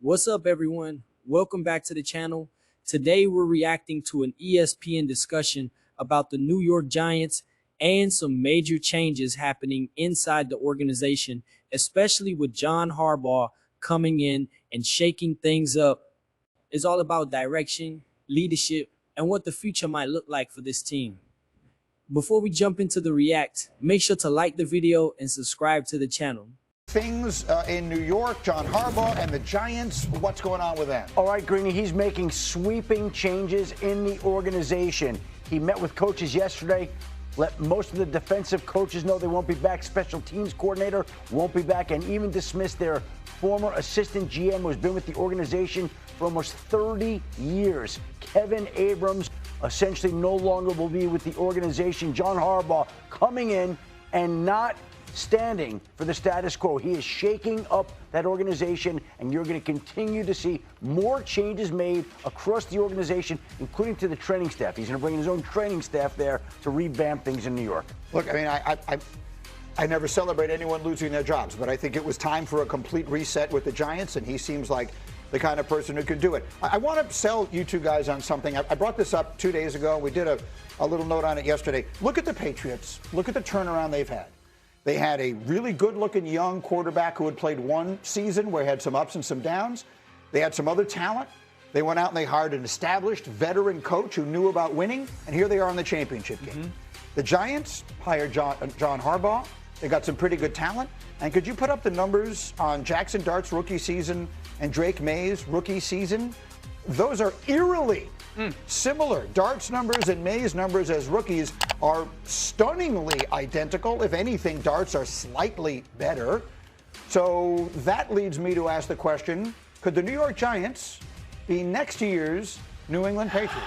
What's up, everyone? Welcome back to the channel. Today, we're reacting to an ESPN discussion about the New York Giants and some major changes happening inside the organization, especially with John Harbaugh coming in and shaking things up. It's all about direction, leadership, and what the future might look like for this team. Before we jump into the react, make sure to like the video and subscribe to the channel. Things in New York, John Harbaugh and the Giants, what's going on with them? All right, Greeny, he's making sweeping changes in the organization. He met with coaches yesterday, let most of the defensive coaches know they won't be back. Special teams coordinator won't be back, and even dismissed their former assistant GM who has been with the organization for almost 30 years. Kevin Abrams essentially no longer will be with the organization. John Harbaugh coming in and not standing for the status quo. He is shaking up that organization, and you're going to continue to see more changes made across the organization, including to the training staff. He's going to bring in his own training staff there to revamp things in New York. Look, I mean, I never celebrate anyone losing their jobs, but I think it was time for a complete reset with the Giants, and he seems like the kind of person who could do it. I want to sell you two guys on something. I brought this up 2 days ago. We did a little note on it yesterday. Look at the Patriots. Look at the turnaround they've had. They had a really good-looking young quarterback who had played one season where he had some ups and some downs. They had some other talent. They went out and they hired an established veteran coach who knew about winning, and here they are in the championship game. The Giants hired John Harbaugh. They got some pretty good talent. And could you put up the numbers on Jackson Dart's rookie season and Drake May's rookie season? Those are eerily similar. Dart's numbers and May's numbers as rookies are stunningly identical. If anything, Dart's are slightly better. So that leads me to ask the question, could the New York Giants be next year's New England Patriots?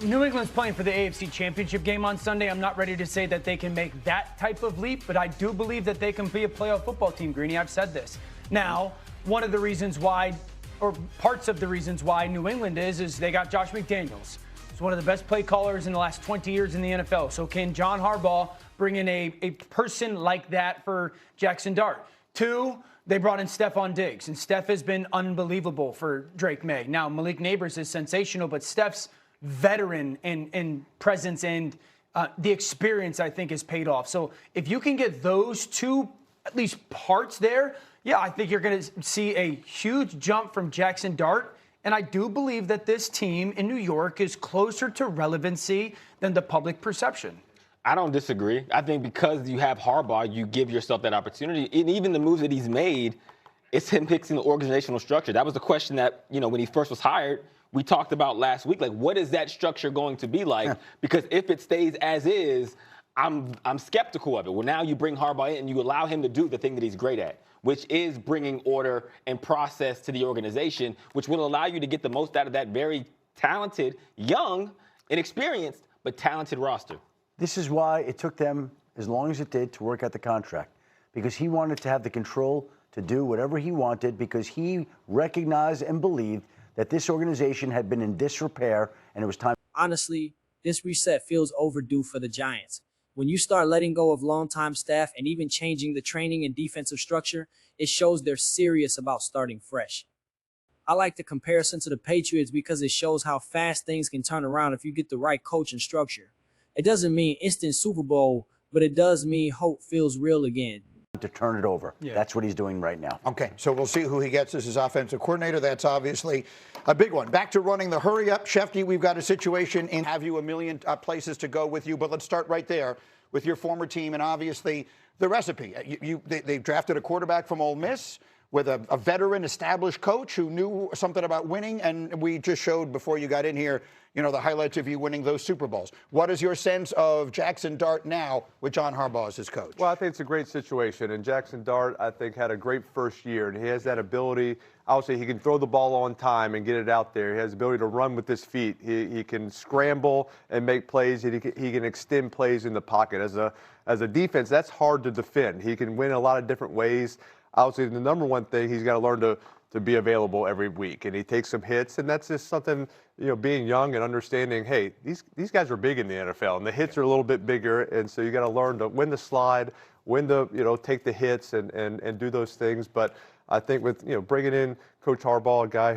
New England's playing for the AFC Championship game on Sunday. I'm not ready to say that they can make that type of leap, but I do believe that they can be a playoff football team, Greeny. I've said this. Now, one of the reasons why, or parts of the reasons why New England is they got Josh McDaniels. He's one of the best play callers in the last 20 years in the NFL. So can John Harbaugh bring in a person like that for Jackson Dart? Two, they brought in Stephon Diggs, and Steph has been unbelievable for Drake May. Now, Malik Neighbors is sensational, but Steph's veteran and presence and the experience, I think, has paid off. So if you can get those two, at least parts there, yeah, I think you're going to see a huge jump from Jackson Dart. And I do believe that this team in New York is closer to relevancy than the public perception. I don't disagree. I think because you have Harbaugh, you give yourself that opportunity. And even the moves that he's made, it's him fixing the organizational structure. That was the question that, when he first was hired, we talked about last week. Like, what is that structure going to be like? Because if it stays as is, I'm skeptical of it. Well, now you bring Harbaugh in and you allow him to do the thing that he's great at, which is bringing order and process to the organization, which will allow you to get the most out of that very talented, young, inexperienced, but talented roster. This is why it took them as long as it did to work out the contract, because he wanted to have the control to do whatever he wanted, because he recognized and believed that this organization had been in disrepair and it was time. Honestly, this reset feels overdue for the Giants. When you start letting go of longtime staff and even changing the training and defensive structure, it shows they're serious about starting fresh. I like the comparison to the Patriots because it shows how fast things can turn around if you get the right coach and structure. It doesn't mean instant Super Bowl, but it does mean hope feels real again. To turn it over. Yeah. That's what he's doing right now. Okay, so we'll see who he gets as his offensive coordinator. That's obviously a big one. Back to running the hurry up. Shefty, we've got a situation and have you a million places to go with you, but let's start right there with your former team and obviously the recipe. They drafted a quarterback from Ole Miss with a veteran established coach who knew something about winning, and we just showed before you got in here, the highlights of you winning those Super Bowls. What is your sense of Jackson Dart now with John Harbaugh as his coach? Well, I think it's a great situation, and Jackson Dart, I think, had a great first year, and he has that ability. Obviously, he can throw the ball on time and get it out there. He has the ability to run with his feet. He can scramble and make plays. He can extend plays in the pocket. As a defense, that's hard to defend. He can win a lot of different ways. Obviously, the number one thing, he's got to learn to be available every week, and he takes some hits, and that's just something, being young and understanding, hey, these guys are big in the NFL, and the hits are a little bit bigger, and so you got to learn to when to slide, when to take the hits and do those things. But I think with bringing in Coach Harbaugh, a guy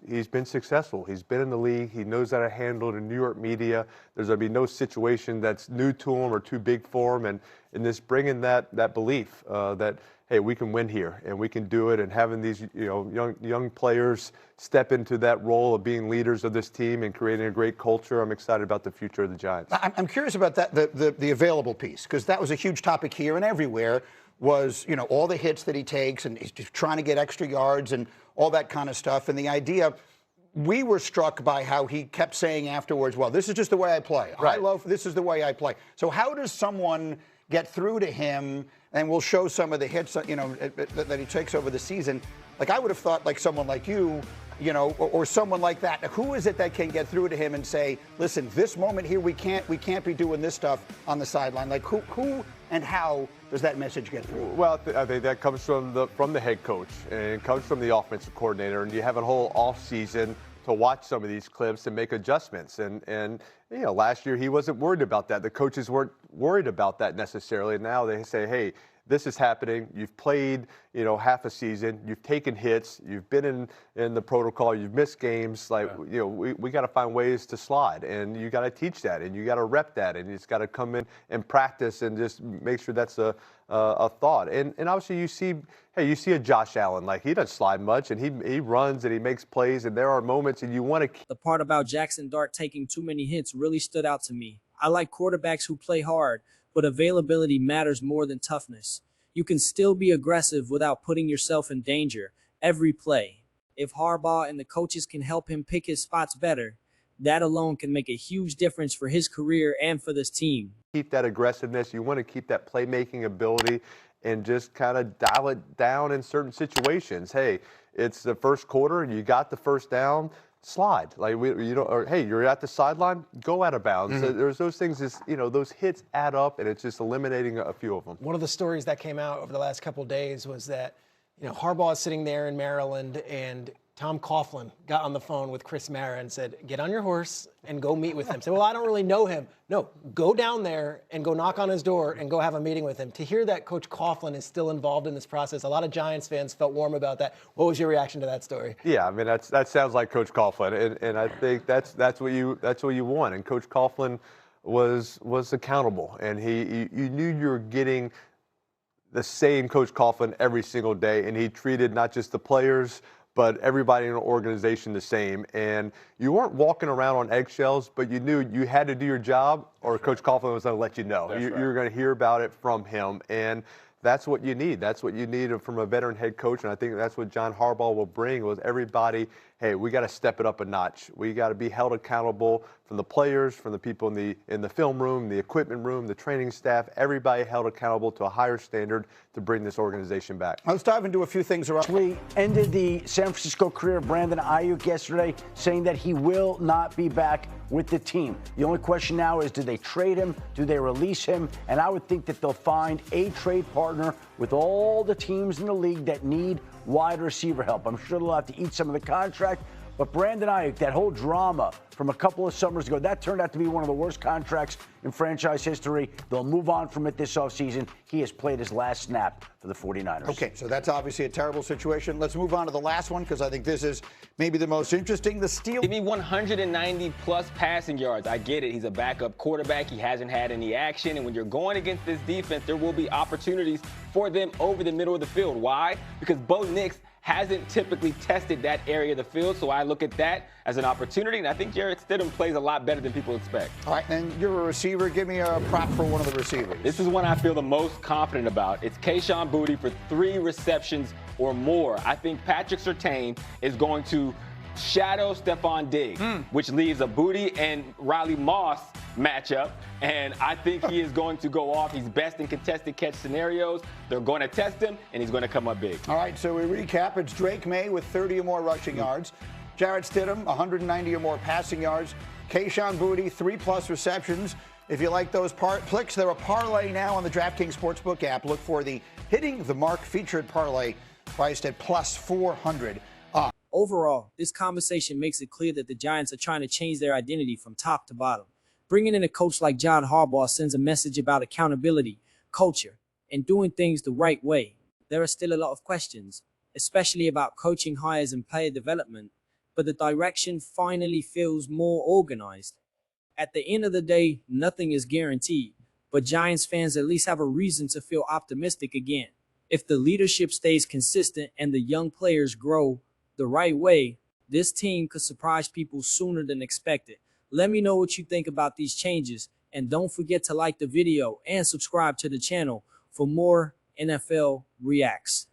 he's been successful. He's been in the league. He knows how to handle the New York media. There's going to be no situation that's new to him or too big for him. And this bringing that belief that, hey, we can win here and we can do it, and having these young players step into that role of being leaders of this team and creating a great culture. I'm excited about the future of the Giants. I'm curious about that, the available piece, because that was a huge topic here and everywhere. Was all the hits that he takes, and he's just trying to get extra yards and all that kind of stuff. And the idea, we were struck by how he kept saying afterwards, well, this is just the way I play. Right. This is the way I play. So how does someone get through to him? And we'll show some of the hits that he takes over the season. Like, I would have thought like someone like you, or someone like that. Who is it that can get through to him and say, listen, this moment here, we can't be doing this stuff on the sideline? Like, who and how does that message get through? Well, I think that comes from the head coach, and it comes from the offensive coordinator, and you have a whole off season to watch some of these clips and make adjustments. And last year he wasn't worried about that. The coaches weren't worried about that necessarily. Now they say, hey, this is happening. You've played, half a season. You've taken hits. You've been in the protocol. You've missed games. Like, we got to find ways to slide, and you got to teach that, and you got to rep that, and you just got to come in and practice and just make sure that's a thought. And obviously you see a Josh Allen, like, he doesn't slide much, and he runs and he makes plays, and there are moments, and you want to. The part about Jackson Dart taking too many hits really stood out to me. I like quarterbacks who play hard, but availability matters more than toughness. You can still be aggressive without putting yourself in danger every play. If Harbaugh and the coaches can help him pick his spots better, that alone can make a huge difference for his career and for this team. Keep that aggressiveness. You want to keep that playmaking ability and just kind of dial it down in certain situations. Hey, it's the first quarter and you got the first down. Slide, like hey, you're at the sideline, go out of bounds. Mm-hmm. There's those things, those hits add up, and it's just eliminating a few of them. One of the stories that came out over the last couple of days was that, Harbaugh is sitting there in Maryland, and Tom Coughlin got on the phone with Chris Mara and said, get on your horse and go meet with him. Said, well, I don't really know him. No, go down there and go knock on his door and go have a meeting with him. To hear that Coach Coughlin is still involved in this process, a lot of Giants fans felt warm about that. What was your reaction to that story? Yeah, I mean, that sounds like Coach Coughlin, and I think that's what you want. And Coach Coughlin was accountable, and you knew you were getting the same Coach Coughlin every single day, and he treated not just the players but everybody in the organization the same. And you weren't walking around on eggshells, but you knew you had to do your job or Coach Coughlin was going to let you know. You were going to hear about it from him. And that's what you need. That's what you need from a veteran head coach. And I think that's what John Harbaugh will bring was everybody, hey, we got to step it up a notch. We got to be held accountable from the players, from the people in the film room, the equipment room, the training staff, everybody held accountable to a higher standard to bring this organization back. Let's dive into a few things around. We ended the San Francisco career of Brandon Ayuk yesterday, saying that he will not be back with the team. The only question now is, do they trade him? Do they release him? And I would think that they'll find a trade partner with all the teams in the league that need wide receiver help. I'm sure they'll have to eat some of the contract. But Brandon Ayuk, that whole drama from a couple of summers ago, that turned out to be one of the worst contracts in franchise history. They'll move on from it this offseason. He has played his last snap for the 49ers. Okay, so that's obviously a terrible situation. Let's move on to the last one because I think this is maybe the most interesting. The Steelers. Give me 190-plus passing yards. I get it. He's a backup quarterback. He hasn't had any action. And when you're going against this defense, there will be opportunities for them over the middle of the field. Why? Because Bo Nix hasn't typically tested that area of the field, so I look at that as an opportunity, and I think Jarrett Stidham plays a lot better than people expect. All right, and you're a receiver. Give me a prop for one of the receivers. This is one I feel the most confident about. It's Kayshon Boutte for 3 receptions or more. I think Patrick Surtain is going to shadow Stephon Diggs, which leaves a Boutte and Riley Moss matchup, and I think he is going to go off. He's best in contested catch scenarios. They're going to test him, and he's going to come up big. All right, so we recap. It's Drake May with 30 or more rushing yards. Jarrett Stidham, 190 or more passing yards. Kayshon Boutte, 3+ receptions. If you like those picks, they're a parlay now on the DraftKings Sportsbook app. Look for the Hitting the Mark featured parlay priced at +400. Overall, this conversation makes it clear that the Giants are trying to change their identity from top to bottom. Bringing in a coach like John Harbaugh sends a message about accountability, culture, and doing things the right way. There are still a lot of questions, especially about coaching hires and player development, but the direction finally feels more organized. At the end of the day, nothing is guaranteed, but Giants fans at least have a reason to feel optimistic again. If the leadership stays consistent and the young players grow the right way, this team could surprise people sooner than expected. Let me know what you think about these changes, and don't forget to like the video and subscribe to the channel for more NFL Reacts.